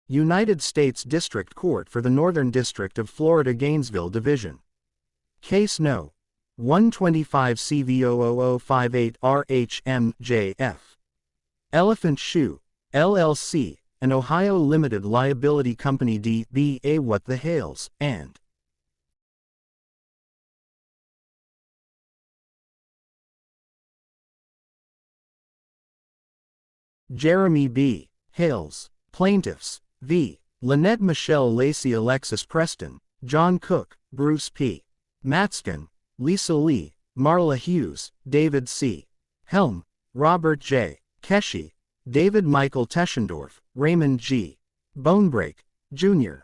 United States District Court for the Northern District of Florida Gainesville Division. Case No. 125-CV00058-RHMJF. Elephant Shoe, LLC, an Ohio limited liability company DBA What the Hales, and Jeremy B. Hales. Plaintiffs, v. Lynette Michelle Lacey Alexis Preston, John Cook, Bruce P. Matskin, Lisa Lee, Marla Hughes, David C. Helm, Robert J. Keshi, David Michael Teschendorf, Raymond G. Bonebreak, Jr.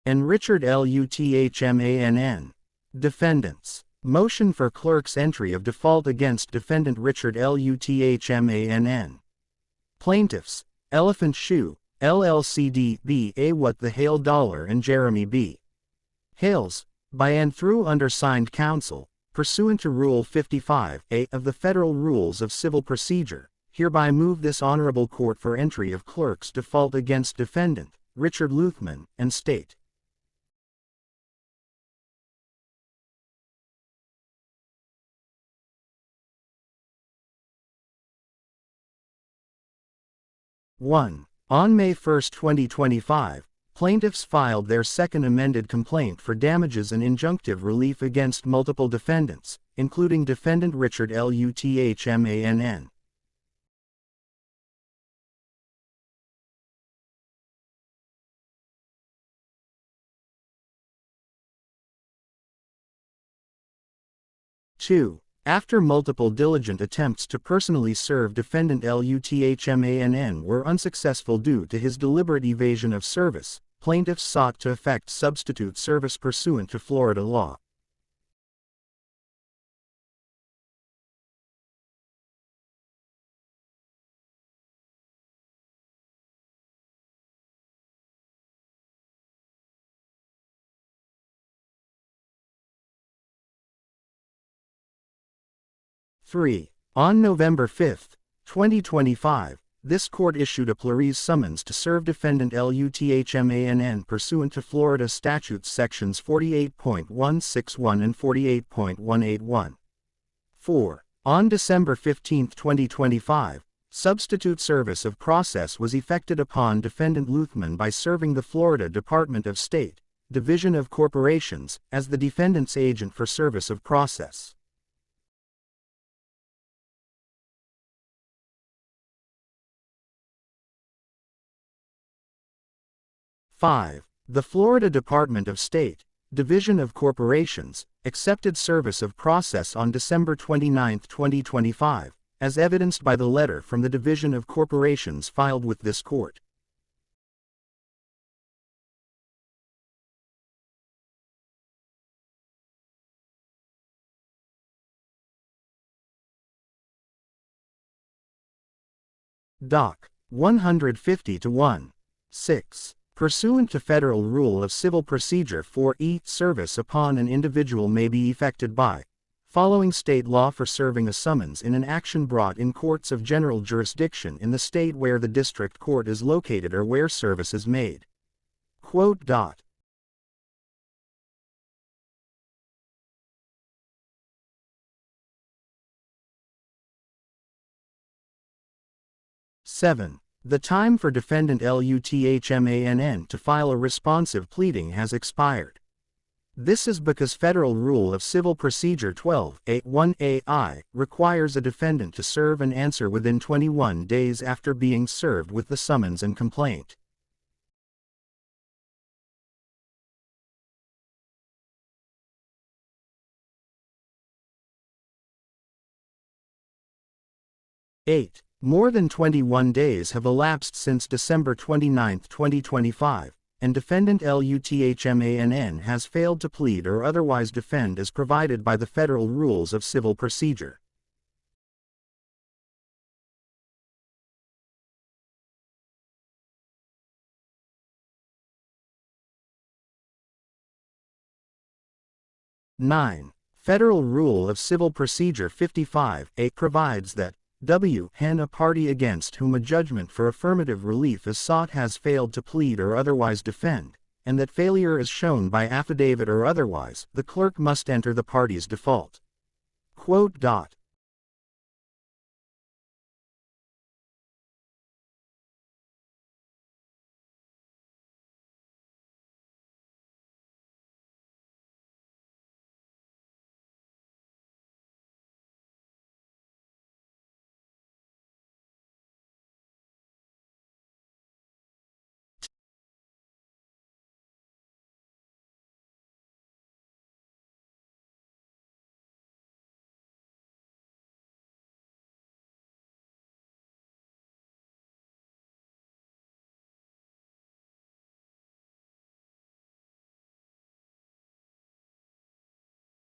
and Richard Luthmann. Defendants. Motion for clerk's entry of default against defendant Richard Luthmann. Plaintiffs, Elephant Shoe, LLC DBA What the Hale Dollar and Jeremy B. Hales, by and through undersigned counsel, pursuant to Rule 55A of the Federal Rules of Civil Procedure, hereby move this honorable court for entry of clerk's default against defendant, Richard Luthmann, and state. (1) On May 1, 2025, plaintiffs filed their second amended complaint for damages and injunctive relief against multiple defendants, including defendant Richard Luthmann. (2) After multiple diligent attempts to personally serve defendant Luthmann were unsuccessful due to his deliberate evasion of service, plaintiffs sought to effect substitute service pursuant to Florida law. (3) On November 5, 2025, this court issued a pluribus summons to serve defendant Luthmann pursuant to Florida statutes sections 48.161 and 48.181. 4. On December 15, 2025, substitute service of process was effected upon defendant Luthmann by serving the Florida Department of State, Division of Corporations, as the defendant's agent for service of process. (5) The Florida Department of State, Division of Corporations, accepted service of process on December 29, 2025, as evidenced by the letter from the Division of Corporations filed with this court. Doc. 150-1. 6. Pursuant to Federal Rule of Civil Procedure 4E, service upon an individual may be effected by following state law for serving a summons in an action brought in courts of general jurisdiction in the state where the district court is located or where service is made. Quote. 7. The time for defendant Luthmann to file a responsive pleading has expired. This is because Federal Rule of Civil Procedure 12A1AI requires a defendant to serve an answer within 21 days after being served with the summons and complaint. (8) More than 21 days have elapsed since December 29, 2025, and defendant Luthmann has failed to plead or otherwise defend as provided by the Federal Rules of Civil Procedure. (9) Federal Rule of Civil Procedure 55A provides that a party against whom a judgment for affirmative relief is sought has failed to plead or otherwise defend, and that failure is shown by affidavit or otherwise, the clerk must enter the party's default. Quote.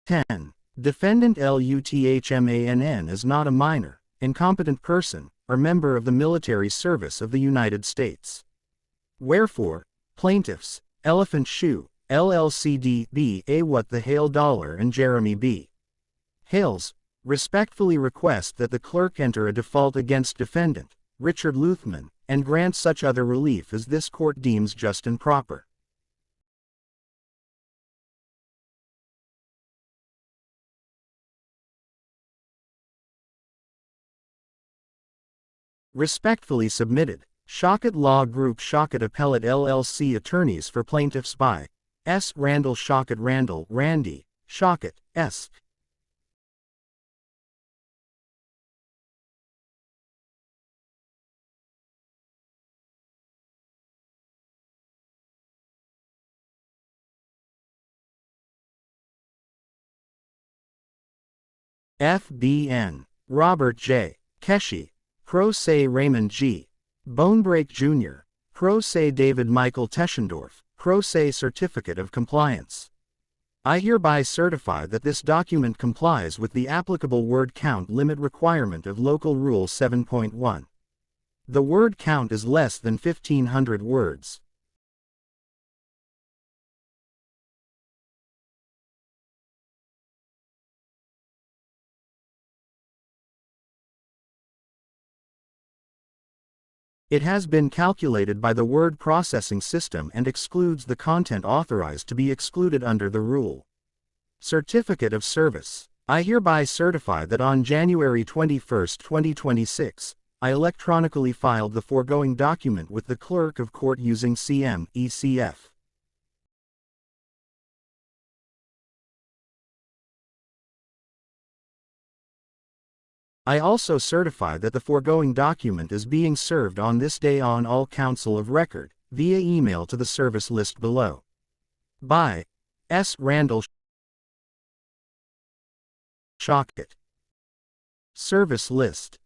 10. Defendant Luthmann is not a minor, incompetent person, or member of the military service of the United States. Wherefore, plaintiffs, Elephant Shoe, LLC D.B.A. What the Hale Dollar and Jeremy B. Hales, respectfully request that the clerk enter a default against defendant, Richard Luthmann, and grant such other relief as this court deems just and proper. Respectfully submitted. Shockett Law Group, Shockett Appellate LLC. Attorneys for plaintiffs by S. Randall Shockett, Randall, Randy, Shockett, S. FBN. Robert J. Keshi. Pro se Raymond G. Bonebrake Jr. Pro se David Michael Teschendorf. Pro se Certificate of Compliance. I hereby certify that this document complies with the applicable word count limit requirement of Local Rule 7.1. The word count is less than 1,500 words. It has been calculated by the word processing system and excludes the content authorized to be excluded under the rule. Certificate of Service. I hereby certify that on January 21, 2026, I electronically filed the foregoing document with the Clerk of Court using CM/ECF. I also certify that the foregoing document is being served on this day on all counsel of record, via email to the service list below. By S. Randall Shockett. Service list.